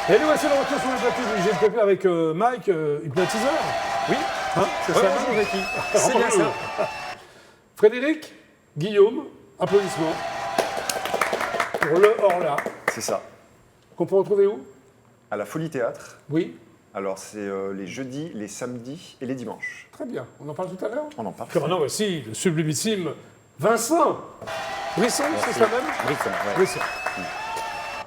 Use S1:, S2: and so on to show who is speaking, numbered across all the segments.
S1: Et nous voici de retour sur le plateau du GPP avec Mike, hypnotiseur.
S2: Oui.
S1: Hein, c'est ça.
S2: Bonjour Ricky. C'est bien ça.
S1: Frédéric, Guillaume, applaudissements pour le Horla.
S2: C'est ça.
S1: Qu'on peut retrouver où?
S2: À la Folie Théâtre.
S1: Oui.
S2: Alors, c'est les jeudis, les samedis et les dimanches.
S1: Très bien. On en parle tout à l'heure?
S2: On en parle.
S1: Puis maintenant, voici le sublimissime Vincent. Brisson, c'est ça même?
S3: Brisson, ouais.
S1: Brisson.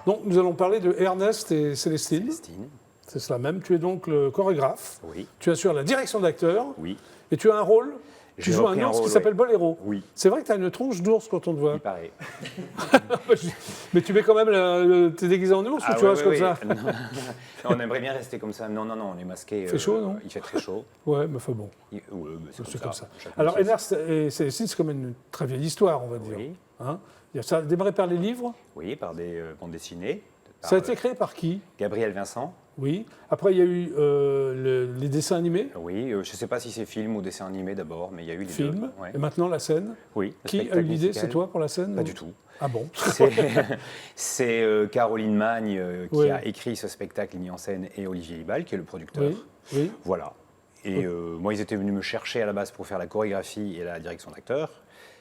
S1: Donc, nous allons parler de Ernest et Célestine.
S3: Célestine.
S1: C'est cela même. Tu es donc le chorégraphe.
S3: Oui.
S1: Tu assures la direction d'acteur.
S3: Oui.
S1: Et tu as un rôle. Tu
S3: J'ai
S1: joues un
S3: repris
S1: ours qui
S3: rôle,
S1: s'appelle
S3: ouais.
S1: Boléro.
S3: Oui.
S1: C'est vrai que tu as une tronche d'ours quand on te voit.
S3: Il paraît.
S1: Mais tu mets quand même t'es déguisé en ours ou tu restes comme ça?
S3: Non. On aimerait bien rester comme ça. Non, on est masqué.
S1: Il fait chaud, non?
S3: Il fait très chaud.
S1: Ouais, mais enfin bon.
S3: Ouais, bah,
S1: C'est comme ça.
S3: Chaque
S1: Alors,
S3: métier,
S1: Ernest et Célestine, c'est comme une très vieille histoire, on va dire.
S3: Oui.
S1: Hein, ça a démarré par les livres.
S3: Oui, par des bandes dessinées.
S1: Ça a été créé par qui?
S3: Gabriel Vincent.
S1: Oui. Après, il y a eu les dessins animés,
S3: Oui, je ne sais pas si c'est film ou dessin animé d'abord, mais il y a eu les
S1: film,
S3: deux. Ouais.
S1: et maintenant la scène.
S3: Oui. le
S1: Qui a eu
S3: spectacle
S1: l'idée?
S3: musical.
S1: C'est toi pour la scène?
S3: Pas
S1: ou-
S3: du tout.
S1: Ah bon?
S3: C'est Caroline Magne qui
S1: Oui.
S3: a écrit ce spectacle mis en scène et Olivier Libal qui est le producteur.
S1: Oui, oui.
S3: Voilà. Et moi, ils étaient venus me chercher à la base pour faire la chorégraphie et la direction d'acteur.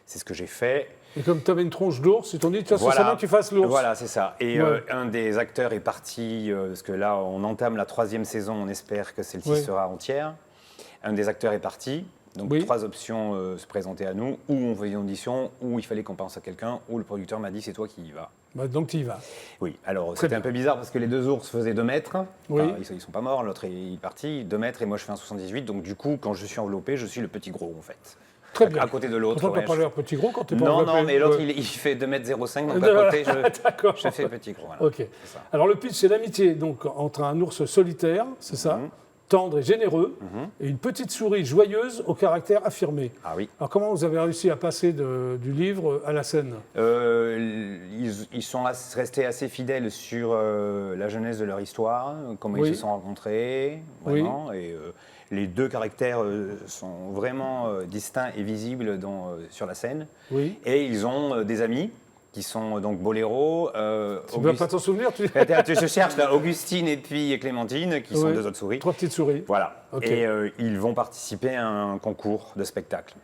S3: C'est ce que j'ai fait.
S1: Et comme tu avais une tronche d'ours, ils t'ont dit, tu vois,
S3: Voilà.
S1: c'est que tu fasses l'ours.
S3: Voilà, c'est ça. Et
S1: Ouais.
S3: un des acteurs est parti, parce que là, on entame la 3e saison, on espère que celle-ci
S1: Oui.
S3: sera entière. Un des acteurs est parti. Donc,
S1: Oui.
S3: 3 options se présentaient à nous. Ou on faisait une audition, ou il fallait qu'on pense à quelqu'un, ou le producteur m'a dit, c'est toi qui y vas.
S1: Bah, donc tu y vas.
S3: Oui, alors
S1: Très
S3: c'était
S1: bien.
S3: un peu bizarre parce que les 2 ours faisaient 2 mètres.
S1: Oui.
S3: Enfin, ils sont pas morts, l'autre est parti, 2 mètres et moi je fais un 78. Donc du coup, quand je suis enveloppé, je suis le petit gros en fait.
S1: Très bien.
S3: À côté de l'autre.
S1: Pourtant,
S3: ouais,
S1: t'as pas l'air petit gros quand t'es pas
S3: Non,
S1: enveloppé.
S3: mais l'autre
S1: Ouais.
S3: il fait 2,05 m, donc à côté
S1: D'accord.
S3: je fais petit gros. Voilà.
S1: Ok.
S3: C'est ça.
S1: Alors le pitch, c'est l'amitié donc entre un ours solitaire, c'est ça,
S3: Mhm.
S1: tendre et généreux, et une petite souris joyeuse au caractère affirmé.
S3: Ah oui.
S1: Alors comment vous avez réussi à passer du livre à la scène?
S3: Ils sont restés assez fidèles sur la jeunesse de leur histoire, comment
S1: Oui.
S3: ils se sont rencontrés, vraiment. Et les 2 caractères sont vraiment distincts et visibles sur la scène.
S1: Oui.
S3: Et ils ont des amis qui sont donc Boléro.
S1: Tu ne vas pas t'en souvenir, tu
S3: Je cherche là, Augustine et puis Clémentine, qui sont
S1: Oui.
S3: 2 autres souris.
S1: 3 petites souris.
S3: Voilà.
S1: Ok.
S3: Et ils vont participer à un concours de spectacle.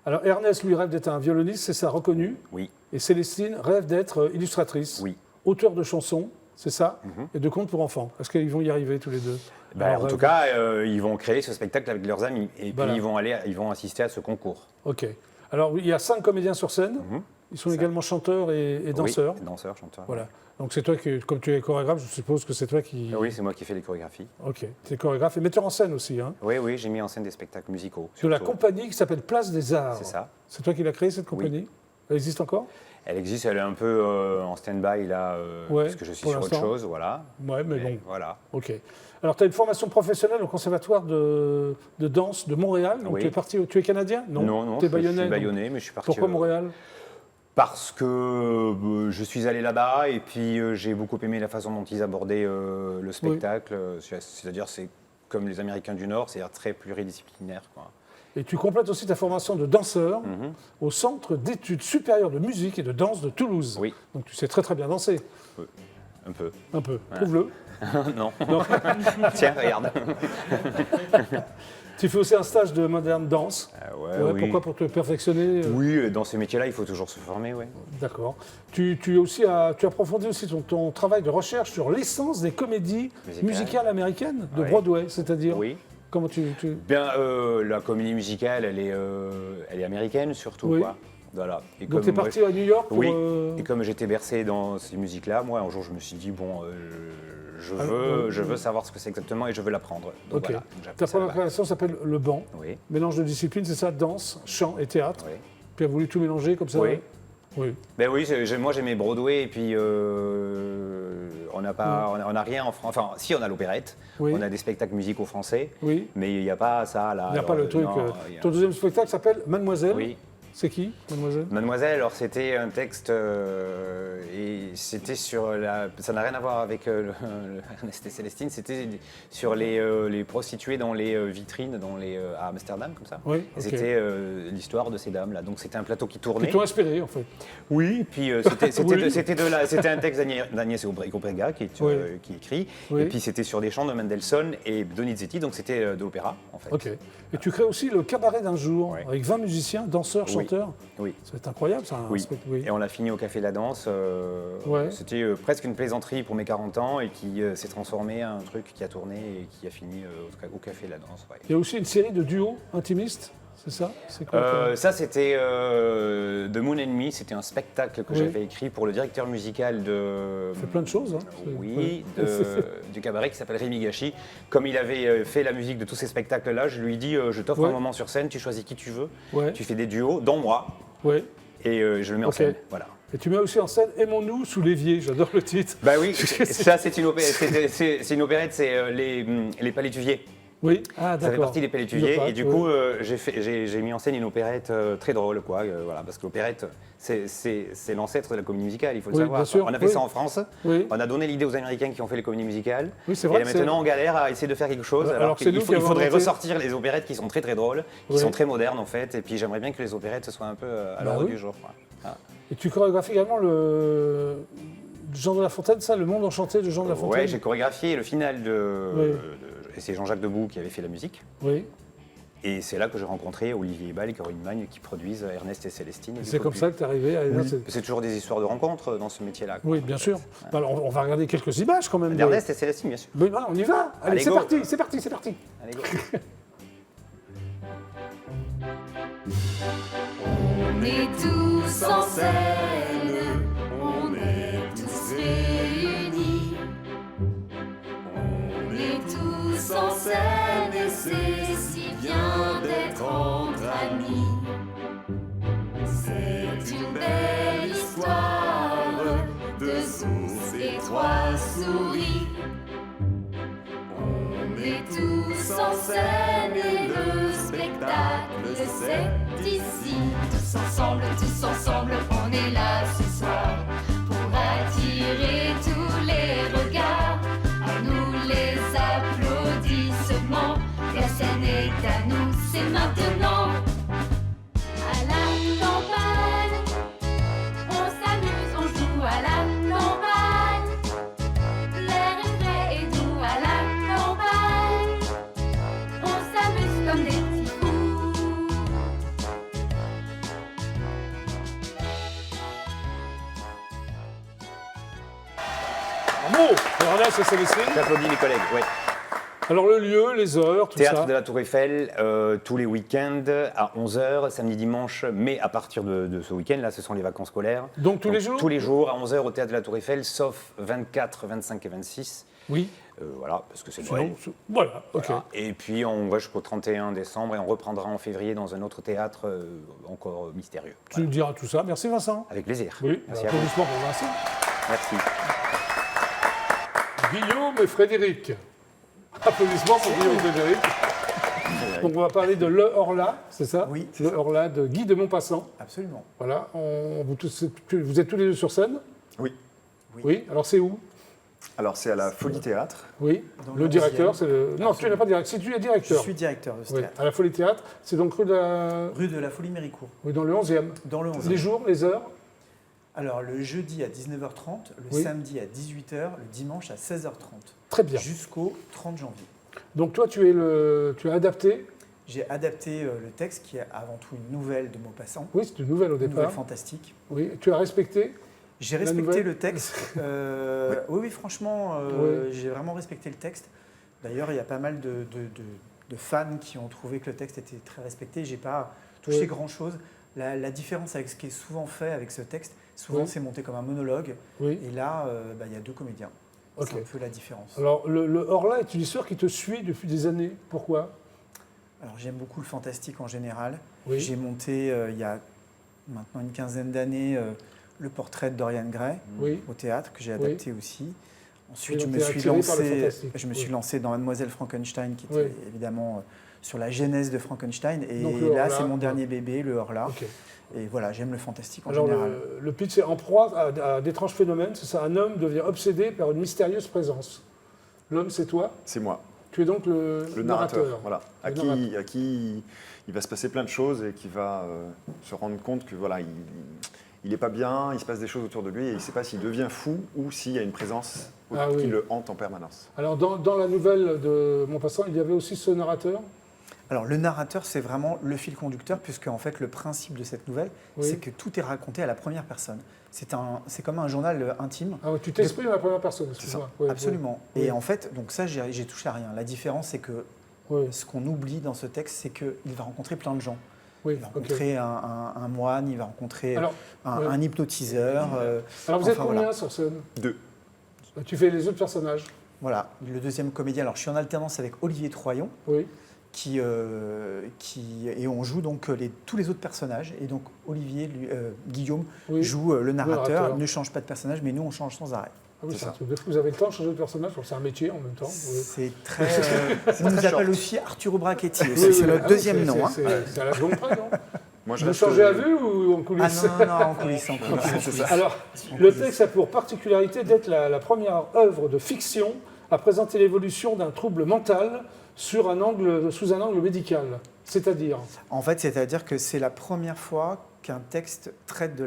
S1: Alors Ernest, lui, rêve d'être un violoniste, c'est ça, reconnu.
S3: Oui,
S1: Et Célestine rêve d'être illustratrice,
S3: oui.
S1: auteur de chansons, c'est ça, et de contes pour enfants. Est-ce qu'ils vont y arriver tous les deux?
S3: Ben,
S1: Alors,
S3: en tout cas, ils vont créer ce spectacle avec leurs amis. Et
S1: Voilà.
S3: puis ils vont assister à ce concours.
S1: Ok. Alors il y a 5 comédiens sur scène. Ils sont
S3: Ça.
S1: également chanteurs et danseurs.
S3: Oui, danseurs, chanteurs.
S1: Voilà. Donc c'est toi qui, comme tu es chorégraphe, je suppose que c'est toi qui.
S3: Oui, c'est moi qui fais les chorégraphies.
S1: Ok. Tu es chorégraphe et metteur en scène aussi, hein.
S3: Oui, j'ai mis en scène des spectacles musicaux.
S1: De la
S3: surtout.
S1: compagnie qui s'appelle Place des Arts.
S3: C'est ça.
S1: C'est toi qui l'as créée, cette compagnie? Elle existe encore?
S3: Elle existe, elle est un peu en stand-by là,
S1: Ouais,
S3: parce que je suis
S1: pour
S3: sur autre
S1: l'instant.
S3: chose, voilà.
S1: Ouais, mais bon.
S3: Voilà.
S1: Ok. Alors, tu as une formation professionnelle au Conservatoire de danse de Montréal. Donc,
S3: Oui.
S1: tu es canadien?
S3: Non,
S1: Tu es
S3: je
S1: bayonnais.
S3: suis
S1: donc.
S3: bayonnais, mais je suis parti.
S1: Pourquoi Montréal?
S3: Parce que je suis allé là-bas et puis j'ai beaucoup aimé la façon dont ils abordaient le spectacle. C'est-à-dire, c'est comme les Américains du Nord, c'est-à-dire très pluridisciplinaire, quoi.
S1: Et tu complètes aussi ta formation de danseur au Centre d'études supérieures de musique et de danse de Toulouse.
S3: Oui.
S1: Donc, tu sais très très bien danser.
S3: Un peu.
S1: Un peu. Prouve-le.
S3: Non.
S1: Non.
S3: Tiens, regarde.
S1: Tu fais aussi un stage de moderne danse. Ouais,
S3: oui.
S1: Pourquoi? Pour te perfectionner
S3: Oui, dans ces métiers-là, il faut toujours se former, oui.
S1: D'accord. Tu approfondis aussi ton travail de recherche sur l'essence des comédies musicales américaines de
S3: Oui.
S1: Broadway, c'est-à-dire
S3: Oui.
S1: comment
S3: Bien, la comédie musicale, elle est américaine surtout,
S1: Oui.
S3: quoi. Voilà. Et
S1: Donc tu es
S3: moi-
S1: parti à New York pour...
S3: Oui. Et comme j'étais bercé dans ces musiques-là, moi, un jour, je me suis dit, bon, je veux savoir ce que c'est exactement et je veux l'apprendre. Donc
S1: Ok.
S3: voilà. Donc, j'ai appris
S1: Ta
S3: ça
S1: première
S3: là-bas.
S1: création s'appelle Le Banc.
S3: Oui.
S1: Mélange de disciplines, c'est ça, danse, chant et théâtre.
S3: Oui.
S1: Tu as voulu tout mélanger comme ça?
S3: Oui.
S1: Oui.
S3: Ben oui, moi j'aimais Broadway et puis on n'a rien en France. Enfin, si on a l'opérette,
S1: Oui.
S3: on a des spectacles musicaux français,
S1: Oui.
S3: mais il n'y a pas ça là.
S1: Il n'y a pas le truc.
S3: non,
S1: Ton deuxième spectacle s'appelle Mademoiselle.
S3: Oui.
S1: C'est qui, mademoiselle?
S3: Mademoiselle, alors c'était un texte et c'était sur la. Ça n'a rien à voir avec Ernest et Célestine, c'était sur les prostituées dans les vitrines à Amsterdam, comme ça.
S1: Oui,
S3: Et
S1: ok.
S3: c'était l'histoire de ces dames-là. Donc c'était un plateau qui tournait.
S1: Qui t'ont inspiré, en fait.
S3: Oui, puis
S1: Oui.
S3: c'était un texte d'Agnès Aubrega qui écrit.
S1: Oui.
S3: Et puis c'était sur des chants de Mendelssohn et Donizetti, donc c'était de l'opéra, en fait.
S1: Ok. Et tu crées aussi le cabaret d'un jour,
S3: Ouais.
S1: avec 20 musiciens, danseurs,
S3: Oui.
S1: chanteurs.
S3: Oui.
S1: Ça va être incroyable, ça.
S3: Oui.
S1: Oui.
S3: Et on l'a fini au Café de la Danse.
S1: Ouais.
S3: C'était presque une plaisanterie pour mes 40 ans et qui s'est transformé en un truc qui a tourné et qui a fini au Café de la Danse. Ouais.
S1: Il y a aussi une série de duos intimistes, c'est ça? C'est quoi
S3: Ça, c'était The Moon and Me. C'était un spectacle que
S1: Oui.
S3: j'avais écrit pour le directeur musical de.
S1: Ça fait plein de choses. Hein.
S3: Oui,
S1: Ouais.
S3: du cabaret qui s'appelle Rémi Gachi. Comme il avait fait la musique de tous ces spectacles-là, je lui ai dit je t'offre
S1: Ouais.
S3: un moment sur scène, tu choisis qui tu veux,
S1: Ouais.
S3: tu fais des duos, dont moi,
S1: Ouais.
S3: et je le mets en
S1: Ok.
S3: scène. Voilà.
S1: Et tu mets aussi en scène Aimons-nous sous l'évier, j'adore le titre.
S3: Bah oui, ça c'est une opérette, c'est une opérette, c'est les Palétuviers.
S1: Oui, ah
S3: Ça
S1: d'accord.
S3: fait partie des Palétuviers et du coup
S1: oui.
S3: j'ai mis en scène une opérette très drôle quoi, voilà, parce que l'opérette c'est l'ancêtre de la comédie musicale, il faut le
S1: Oui,
S3: savoir.
S1: bien sûr,
S3: On a fait
S1: oui.
S3: ça en France,
S1: Oui.
S3: on a donné l'idée aux Américains qui ont fait les comédies musicales.
S1: Oui, c'est
S3: Et
S1: vrai
S3: là
S1: que
S3: maintenant on galère à essayer de faire quelque chose.
S1: Alors
S3: Alors,
S1: que c'est nous qui
S3: il
S1: avons
S3: faudrait
S1: inventé.
S3: ressortir les opérettes qui sont très très drôles, qui
S1: Oui.
S3: sont très modernes en fait, et puis j'aimerais bien que les opérettes soient un peu à l'ordre
S1: oui.
S3: du jour. Quoi. Ah.
S1: Et tu chorégraphies également le Jean de La Fontaine, ça, Le Monde Enchanté de Jean de La Fontaine.
S3: Ouais, j'ai chorégraphié le final
S1: Oui.
S3: et c'est Jean-Jacques Debout qui avait fait la musique.
S1: Oui.
S3: Et c'est là que j'ai rencontré Olivier Ball et Caroline Magne qui produisent Ernest et Célestine. Et du
S1: C'est
S3: coup,
S1: comme
S3: puis-
S1: ça que tu es arrivé à...
S3: Oui. C'est toujours des histoires de rencontres dans ce métier-là. quoi.
S1: Oui, bien sûr. Bah, alors, on va regarder quelques images quand même. de-
S3: Ernest et Célestine, bien sûr.
S1: Mais voilà, on y va. Allez,
S3: Allez,
S1: c'est
S3: go.
S1: parti, c'est parti, c'est parti.
S3: Allez, go.
S4: On est tous en scène, on est tous réunis. On est tous en scène et c'est si bien d'être entre amis. C'est une belle histoire de sources et trois souris. On est tous en scène et le spectacle c'est ici. Tous ensemble, on est là ce soir pour attirer tous les regards. À nous les applaudissements, la scène est à nous, c'est maintenant. À la campagne, on s'amuse, on joue à la campagne. L'air est frais et doux à la campagne. On s'amuse comme des petits fous.
S1: Bravo. Alors là, c'est Célestine.
S3: J'applaudis mes collègues. Ouais.
S1: Alors le lieu, les heures, tout
S3: Théâtre
S1: ça.
S3: de la Tour Eiffel, tous les week-ends à 11h, samedi, dimanche, mais à partir de ce week-end, là, ce sont les vacances scolaires.
S1: Donc tous les jours
S3: Tous les jours à 11h au Théâtre de la Tour Eiffel, sauf 24, 25 et 26.
S1: Oui.
S3: Voilà, parce que c'est
S1: Sinon,
S3: Noël.
S1: voilà, ok.
S3: Voilà. Et puis on va jusqu'au 31 décembre et on reprendra en février dans un autre théâtre encore mystérieux.
S1: Tu nous diras tout ça. Merci Vincent.
S3: Avec plaisir.
S1: Oui,
S3: Merci à vous.
S1: applaudissements pour Vincent.
S3: Merci.
S1: Guillaume et Frédéric. Applaudissements pour Guillaume et Frédéric. Donc on va parler de Le Horla, c'est ça?
S5: Oui, c'est
S1: Le
S5: ça.
S1: Horla de Guy de Maupassant.
S5: Absolument.
S1: Voilà, vous êtes tous les deux sur scène?
S2: Oui.
S1: Oui. Alors c'est où?
S2: Alors, c'est à la Folie Théâtre.
S1: Oui.
S5: Dans
S1: Le
S5: le
S1: directeur,
S5: 11e.
S1: c'est le... Non, tu n'es pas directeur. Si tu es
S5: Je
S1: directeur.
S5: suis directeur de ce
S1: Oui.
S5: théâtre.
S1: À la Folie Théâtre, c'est donc rue de la...
S5: Rue de la Folie Méricourt,
S1: Oui, dans le 11e.
S5: dans le 11e.
S1: Les jours, les heures?
S5: Alors, le jeudi à 19h30, le
S1: Oui.
S5: samedi à 18h, le dimanche à 16h30.
S1: Très bien.
S5: Jusqu'au 30 janvier.
S1: Donc toi, tu as adapté.
S5: J'ai adapté le texte qui est avant tout une nouvelle de Maupassant.
S1: Oui, c'est une nouvelle au
S5: Une
S1: départ.
S5: nouvelle fantastique.
S1: Oui, tu as respecté.
S5: J'ai
S1: La
S5: respecté
S1: nouvelle
S5: le texte. Oui, franchement,
S1: Oui.
S5: j'ai vraiment respecté le texte. D'ailleurs, il y a pas mal de fans qui ont trouvé que le texte était très respecté. J'ai pas touché
S1: Oui.
S5: grand-chose. La différence avec ce qui est souvent fait avec ce texte, souvent
S1: Oui.
S5: c'est monté comme un monologue.
S1: Oui.
S5: Et là, il y a deux comédiens.
S1: Ok.
S5: C'est un peu la différence.
S1: Alors, le Horla est une histoire qui te suit depuis des années. Pourquoi?
S5: Alors, j'aime beaucoup le fantastique en général.
S1: Oui.
S5: J'ai monté, il y a maintenant une quinzaine d'années, le portrait de Dorian Gray
S1: Oui.
S5: au théâtre, que j'ai
S1: Oui.
S5: adapté aussi. Ensuite,
S1: Et
S5: je
S1: donc,
S5: me
S1: t'es
S5: suis
S1: attiré par le
S5: lancé,
S1: fantastique.
S5: je me suis
S1: Oui.
S5: lancé dans Mademoiselle Frankenstein, qui était
S1: Oui.
S5: évidemment sur la genèse de Frankenstein. Et
S1: Donc, le
S5: là,
S1: Horla,
S5: c'est mon
S1: ouais.
S5: dernier bébé, le Horla.
S1: Ok.
S5: Et voilà, j'aime le fantastique en
S1: Alors,
S5: général.
S1: le pitch, c'est en proie à d'étranges phénomènes. C'est ça, un homme devient obsédé par une mystérieuse présence. L'homme, c'est toi.
S2: C'est moi,
S1: Tu es donc le
S2: narrateur. Voilà,
S1: Le
S2: à qui il va se passer plein de choses et qui va se rendre compte que voilà, il n'est pas bien, il se passe des choses autour de lui et il ne sait pas s'il devient fou ou s'il y a une présence
S1: Ah
S2: qui
S1: oui.
S2: le hante en permanence.
S1: Alors, dans la nouvelle de Maupassant, il y avait aussi ce narrateur.
S5: Alors, le narrateur, c'est vraiment le fil conducteur, puisque en fait, le principe de cette nouvelle,
S1: Oui.
S5: c'est que tout est raconté à la première personne. C'est comme un journal intime.
S1: Ah ouais, tu t'exprimes à la première personne,
S2: C'est
S1: excuse-moi.
S2: ça.
S1: Ouais,
S5: Absolument.
S1: ouais.
S5: Et
S1: Oui.
S5: en fait, donc ça, j'ai touché à rien. La différence, c'est que
S1: Oui,
S5: ce qu'on oublie dans ce texte, c'est qu'il va rencontrer plein de gens.
S1: oui,
S5: Il va
S1: ok.
S5: rencontrer un moine, il va rencontrer
S1: Alors,
S5: un,
S1: ouais.
S5: un hypnotiseur.
S1: Alors vous êtes
S5: enfin,
S1: combien
S5: voilà.
S1: sur scène?
S2: 2.
S1: Tu fais les autres personnages?
S5: Voilà, le deuxième comédien. Alors, je suis en alternance avec Olivier Troyon,
S1: Oui.
S5: et on joue donc tous les autres personnages. Et donc, Guillaume
S1: Oui.
S5: joue le narrateur,
S1: narrateur.
S5: ne change pas de personnage, mais nous, on change sans arrêt.
S1: Ah oui,
S2: C'est
S1: c'est un
S2: ça.
S1: truc de fou. Vous avez le temps de changer de personnage, c'est un métier en même temps. Oui.
S5: C'est très. On nous
S2: très
S5: appelle
S2: short.
S5: aussi Arturo Brachetti.
S1: Oui,
S5: C'est
S1: oui,
S5: notre
S1: ah,
S5: deuxième
S1: c'est-
S5: nom. hein.
S1: C'est à la seconde près, non?
S2: Moi,
S1: Vous
S2: reste,
S1: changez à vue ou en
S5: Ah
S1: coulisses?
S5: non, en coulisses, en coulisses.
S2: C'est ça.
S1: Alors, le texte a pour particularité d'être la première œuvre de fiction à présenter l'évolution d'un trouble mental sous un angle médical. C'est-à-dire?
S5: En fait, c'est-à-dire que c'est la première fois qu'un texte traite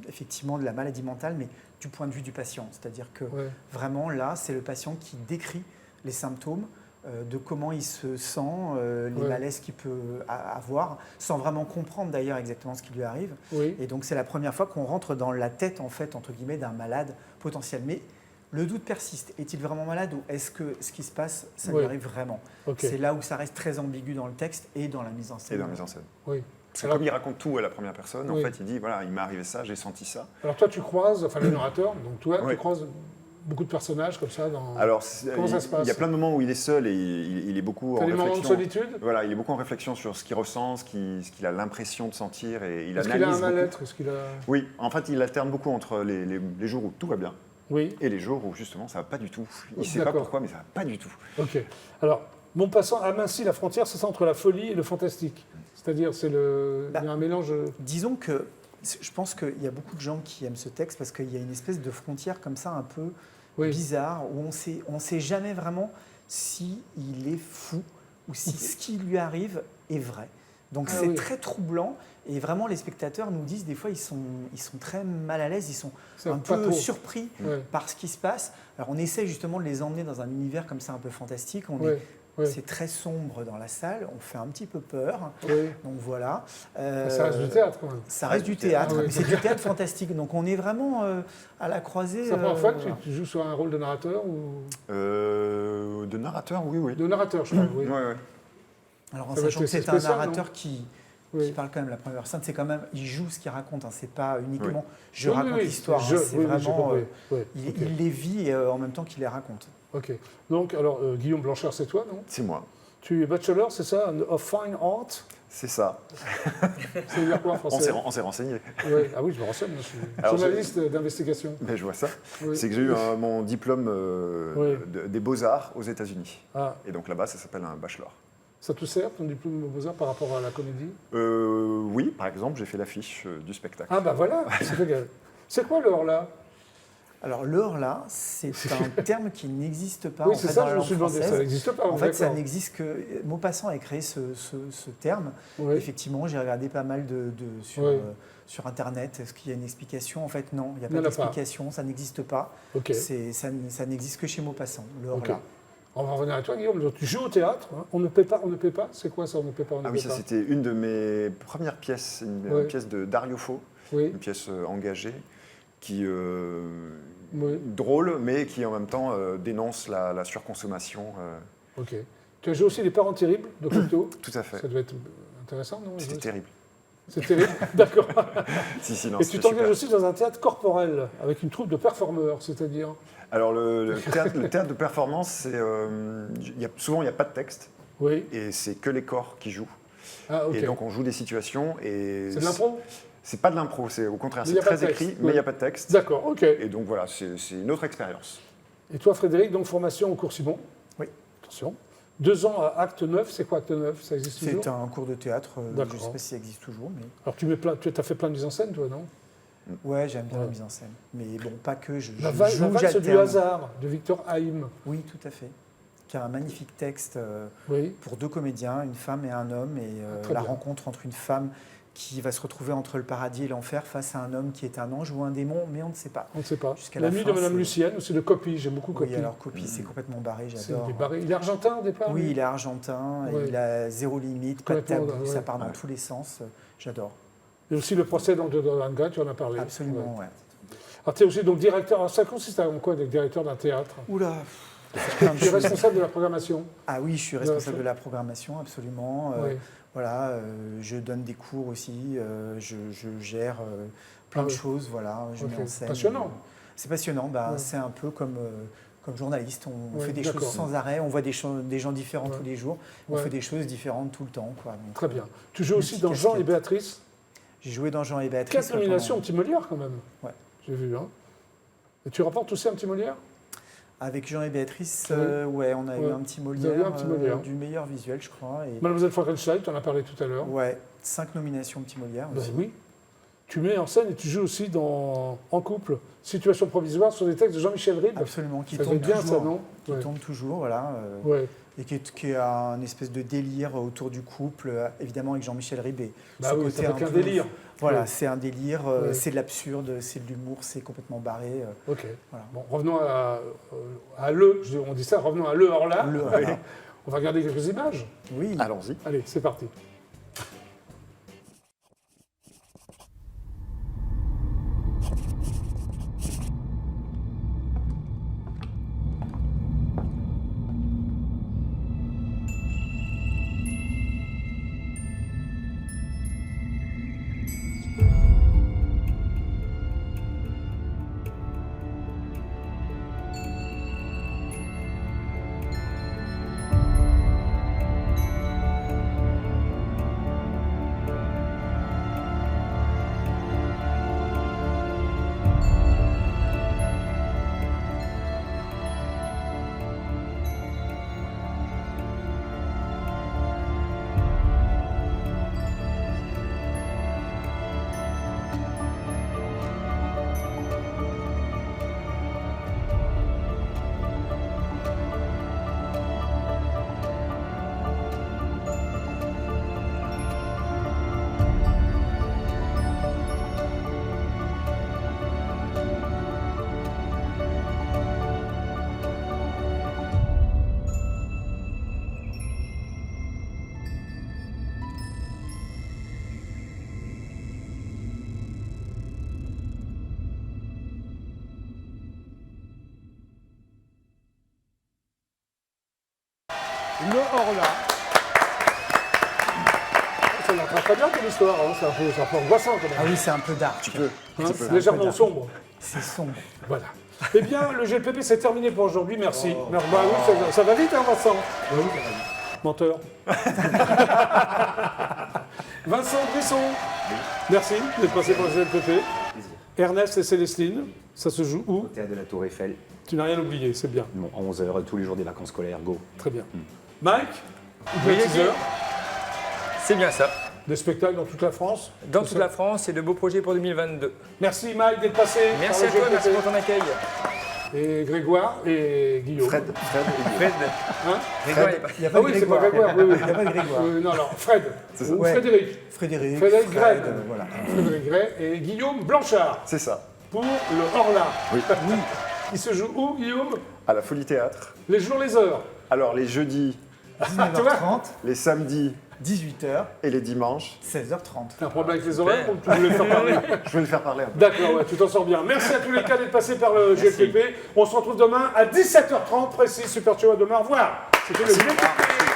S5: effectivement de la maladie mentale, mais du point de vue du patient. C'est-à-dire que
S1: Ouais.
S5: vraiment, là, c'est le patient qui décrit les symptômes, de comment il se sent, les
S1: Ouais.
S5: malaises qu'il peut avoir, sans vraiment comprendre d'ailleurs exactement ce qui lui arrive.
S1: Oui.
S5: Et donc, c'est la première fois qu'on rentre dans la tête, en fait, entre guillemets, d'un malade potentiel. Mais le doute persiste. Est-il vraiment malade ou est-ce que ce qui se passe, ça
S1: Ouais.
S5: lui arrive vraiment?
S1: Ok.
S5: C'est là où ça reste très ambigu dans le texte et dans la mise en scène.
S2: Et dans la mise en scène.
S1: Oui.
S2: Parce que
S1: Alors-
S2: comme il raconte tout à la première personne,
S1: Oui.
S2: en fait, il dit voilà, il m'est arrivé ça, j'ai senti ça.
S1: Alors toi, tu croises, enfin le narrateur, donc toi, tu
S2: Oui.
S1: croises beaucoup de personnages comme ça dans...
S2: Alors,
S1: Comment ça se passe?
S2: il y a plein de moments où il est seul et il est beaucoup
S1: T'as
S2: en
S1: des moments de
S2: réflexion.
S1: solitude?
S2: Voilà, il est beaucoup en réflexion sur ce qu'il ressent, ce qu'il a l'impression de sentir et il
S1: Est-ce qu'il a un
S2: analyse beaucoup.
S1: mal-être? Est-ce qu'il a...
S2: Oui, en fait, il alterne beaucoup entre les jours où tout va bien
S1: Oui.
S2: et les jours où justement ça va pas du tout. Il ne sait pas
S1: D'accord.
S2: pourquoi, mais ça va pas du tout.
S1: Ok. Alors, Maupassant amincit la frontière, c'est ça, entre la folie et le fantastique. C'est-à-dire, il y a un mélange...
S5: Disons que je pense qu'il y a beaucoup de gens qui aiment ce texte parce qu'il y a une espèce de frontière comme ça un peu
S1: Oui.
S5: bizarre où on sait jamais vraiment si il est fou ou si ce qui lui arrive est vrai. Donc
S1: Ah
S5: c'est
S1: oui.
S5: très troublant et vraiment les spectateurs nous disent des fois ils sont très mal à l'aise, ils sont
S1: C'est
S5: un
S1: pas
S5: peu
S1: trop.
S5: surpris
S1: Ouais.
S5: par ce qui se passe. Alors on essaie justement de les emmener dans un univers comme ça un peu fantastique.
S1: Ouais. Ouais.
S5: C'est très sombre dans la salle, on fait un petit peu peur.
S1: Oui.
S5: Donc voilà.
S1: Ça reste du théâtre, quand même.
S5: Ça reste du théâtre,
S1: Ah oui.
S5: mais c'est du théâtre fantastique. Donc on est vraiment à la croisée.
S1: C'est la première fois que
S5: voilà.
S1: tu joues sur un rôle de narrateur ou...
S2: De narrateur, oui, oui.
S1: De narrateur, je crois, oui.
S2: Ouais, ouais.
S5: Alors en
S1: Ça va
S5: sachant que
S1: être
S5: c'est un
S1: spécial,
S5: narrateur qui
S1: Oui.
S5: parle quand même la première personne, c'est quand même, il joue ce qu'il raconte, hein, c'est pas uniquement je
S1: Oui,
S5: raconte
S1: oui,
S5: l'histoire, hein,
S1: je-
S5: c'est
S1: oui, oui, j'ai
S5: vraiment,
S1: compris. Oui,
S5: il,
S1: ok.
S5: il les vit en même temps qu'il les raconte.
S1: Ok. Donc, alors, Guillaume Blanchard, c'est toi, non?
S2: C'est moi.
S1: Tu es bachelor, c'est ça, of fine art?
S2: C'est ça.
S1: Ça veut dire quoi en français?
S2: On s'est renseigné.
S1: Ouais. Ah oui, je me renseigne, moi, je suis
S2: Alors,
S1: journaliste d'investigation.
S2: Mais je vois ça.
S1: Oui.
S2: C'est que j'ai eu mon diplôme
S1: Oui.
S2: des beaux-arts aux États-Unis.
S1: Ah,
S2: Et donc là-bas, ça s'appelle un bachelor.
S1: ça te sert, ton diplôme aux Beaux-Arts, par rapport à la comédie?
S2: Oui, par exemple, j'ai fait l'affiche du spectacle.
S1: Ah bah voilà, c'est égal. C'est quoi le Horla?
S5: Alors le Horla, c'est un terme qui n'existe pas
S1: Oui,
S5: en
S1: c'est
S5: fait,
S1: ça,
S5: dans
S1: je
S5: la
S1: me
S5: langue
S1: suis demandé, ça
S5: française.
S1: n'existe pas.
S5: En fait, ça
S1: d'accord.
S5: n'existe que. Maupassant a créé ce terme.
S1: Oui.
S5: Effectivement, j'ai regardé pas mal sur,
S1: Oui.
S5: sur Internet. Est-ce qu'il y a une explication? En fait, non, il n'y a
S1: Il n'y
S5: pas
S1: en a pas.
S5: d'explication, ça n'existe pas.
S1: Ok.
S5: Ça n'existe que chez Maupassant, le
S1: Ok.
S5: Horla.
S1: On va revenir à toi, Guillaume. Donc, tu joues au théâtre, hein. On ne paie pas, on ne paie pas. C'est quoi ça, on ne paie pas, on ne
S2: Ah oui,
S1: paie
S2: ça
S1: pas?
S2: c'était une de mes premières pièces, une
S1: Ouais.
S2: pièce de Dario Fo,
S1: Oui,
S2: une pièce engagée, qui
S1: oui,
S2: drôle, mais qui en même temps dénonce la surconsommation.
S1: ok. Tu as joué aussi Les Parents Terribles de Cocteau.
S2: Tout à fait.
S1: Ça devait être intéressant, non?
S2: C'était terrible.
S1: C'est terrible, d'accord.
S2: Si, non,
S1: Et tu
S2: c'était
S1: t'engages
S2: super.
S1: aussi dans un théâtre corporel, avec une troupe de performeurs, c'est-à-dire?
S2: Alors le théâtre de performance, c'est souvent il n'y a pas de texte
S1: Oui.
S2: et c'est que les corps qui jouent.
S1: Ah, ok.
S2: Et donc on joue des situations et
S1: C'est de l'impro?
S2: c'est pas de l'impro, c'est au contraire
S1: Mais
S2: c'est
S1: y a pas
S2: très
S1: de texte,
S2: écrit,
S1: oui.
S2: mais il n'y a pas de texte.
S1: D'accord, ok.
S2: Et donc voilà, c'est une autre expérience.
S1: Et toi, Frédéric, donc formation au cours Simon.
S5: Oui.
S1: Attention. 2 ans à Acte 9, c'est quoi Acte 9? Ça existe toujours?
S5: C'est un cours de théâtre, je ne
S1: D'accord.
S5: sais pas si ça existe toujours, mais
S1: Alors tu as fait plein de mises en scène, toi, non?
S5: ouais, j'aime bien
S1: Ouais.
S5: la mise en scène. Mais bon, pas que, je
S1: La
S5: joue,
S1: valse du
S5: j'alterne.
S1: hasard, de Victor Haïm.
S5: Oui, tout à fait. Qui a un magnifique texte
S1: Oui.
S5: pour 2 comédiens, une femme et un homme, et
S1: Très
S5: la
S1: bien.
S5: rencontre entre une femme qui va se retrouver entre le paradis et l'enfer face à un homme qui est un ange ou un démon, mais on ne sait pas.
S1: On ne sait pas.
S5: Jusqu'à
S1: La
S5: la
S1: nuit
S5: fin,
S1: de Madame
S5: c'est-
S1: Lucienne, aussi de Copie, j'aime beaucoup Copie.
S5: Oui, alors Copie, c'est complètement barré,
S1: C'est
S5: j'adore.
S1: des barrés. Il est argentin au départ?
S5: Oui,
S1: lui
S5: il est argentin,
S1: Ouais.
S5: il a zéro limite, pas de
S1: Complètement,
S5: tabou,
S1: ouais.
S5: ça part dans
S2: Ouais.
S5: tous les sens, j'adore.
S1: Et aussi le procès dans Dorian Gray, tu en as parlé. Ouais.
S5: Absolument, ouais.
S1: Alors tu es aussi donc directeur, alors ça consiste en quoi d'être directeur d'un théâtre?
S5: Oula, plein de
S1: Tu es
S5: choses.
S1: responsable de la programmation.
S5: Ah oui, je suis responsable de la programmation, absolument.
S1: Oui.
S5: Voilà, je donne des cours aussi, je gère plein
S1: Ah
S5: de
S1: oui.
S5: choses, voilà, je
S1: Ok.
S5: mets en scène.
S1: Passionnant.
S5: C'est passionnant, bah,
S1: Ouais.
S5: c'est un peu comme journaliste, on
S1: Ouais,
S5: fait des
S1: d'accord.
S5: choses sans arrêt, on voit des gens différents
S1: Ouais.
S5: tous les jours, on
S1: Ouais.
S5: fait des choses différentes tout le temps. Quoi. Donc,
S1: Très bien. Tu joues aussi dans
S5: multicasquette.
S1: Jean et Béatrice.
S5: J'ai joué dans Jean et Béatrice.
S1: 4 nominations au petit Molière quand même.
S5: Ouais.
S1: J'ai vu. Hein. Et tu rapportes aussi un petit Molière?
S5: Avec Jean et Béatrice,
S1: Oui.
S5: ouais, on a
S1: Ouais.
S5: eu un petit
S1: Vous avez
S5: Molière,
S1: eu un petit Molière.
S5: du meilleur visuel, je crois. Et,
S1: Mademoiselle Frankenstein, tu en as parlé tout à l'heure.
S5: ouais, 5 nominations petit Molière
S1: Ben
S5: aussi.
S1: oui. Tu mets en scène et tu joues aussi dans En couple, Situation provisoire sur des textes de Jean-Michel Ribes.
S5: Absolument, qui
S1: Ça
S5: tourne
S1: fait bien
S5: toujours.
S1: ça, non?
S5: Qui
S1: Ouais.
S5: tourne toujours, voilà.
S1: Ouais.
S5: Et qui a un espèce de délire autour du couple, évidemment avec Jean-Michel Ribé.
S1: Bah
S5: Ce
S1: oui,
S5: côté
S1: ça fait
S5: un
S1: qu'un
S5: peu-
S1: délire.
S5: Voilà,
S1: Ouais.
S5: c'est un délire,
S1: Ouais.
S5: c'est de l'absurde, c'est de l'humour, c'est complètement barré.
S1: Ok.
S5: Voilà.
S1: Bon, revenons à on dit ça, revenons à Le Horla.
S5: Le Horla.
S1: On va regarder quelques images.
S5: Oui,
S2: Allons-y.
S1: Allez, c'est parti. Le Horla. Ça n'a pas très bien comme histoire, hein. C'est un peu angoissant quand même.
S5: ah oui, c'est un peu dark.
S2: Peu.
S1: Hein,
S5: c'est un
S1: légèrement
S5: peu
S1: sombre.
S5: C'est sombre.
S1: Voilà. Eh bien, le GLPP, c'est terminé pour aujourd'hui. Merci. Bah oui, ça va vite, hein, Vincent? Menteur. Vincent Brisson, merci d'être passé pour le GLPP. Ernest et Célestine, ça se joue où?
S3: Au théâtre de la Tour Eiffel,
S1: Tu n'as rien oublié, c'est bien.
S3: bon, à 11h, tous les jours des vacances scolaires, go.
S1: Très bien. Mike,
S6: Oui,
S1: teaser,
S6: C'est bien ça.
S1: des spectacles dans toute la France.
S6: Dans
S1: C'est
S6: toute
S1: ça.
S6: la France et de beaux projets pour 2022.
S1: Merci Mike d'être passé.
S6: Merci
S1: par
S6: à
S1: le
S6: toi, merci
S1: GLPP.
S6: pour ton accueil.
S1: Et Grégoire et Guillaume.
S2: Fred.
S6: Fred,
S1: Hein?
S6: Grégoire, il est pas-
S5: Il n'y a pas
S1: Ah
S5: de
S1: oui, c'est pas
S5: Grégoire.
S1: Grégoire. Oui, oui.
S5: Il n'y a pas de Grégoire.
S1: Non, alors Fred.
S2: C'est ça.
S1: Ou
S5: Ouais.
S1: Frédéric.
S5: Frédéric,
S1: Frédéric
S5: Fred,
S1: Grève.
S5: voilà.
S1: Frédéric Gray et Guillaume Blanchard
S2: C'est ça.
S1: pour le Horla.
S2: Oui.
S1: Il se joue où, Guillaume?
S2: À la Folie Théâtre.
S1: Les jours, les heures.
S2: Alors les jeudis,
S5: 19h30,
S2: les samedis
S5: 18h,
S2: et les dimanches.
S5: 16h30.
S1: T'as un problème avec les horaires ou tu voulais faire parler?
S2: Je vais le faire parler un peu.
S1: D'accord, ouais, tu t'en sors bien. Merci à tous les cas d'être passés par le GLPP. On se retrouve demain à 17h30 précis. Super Show à demain. Au revoir. C'était le GLPP.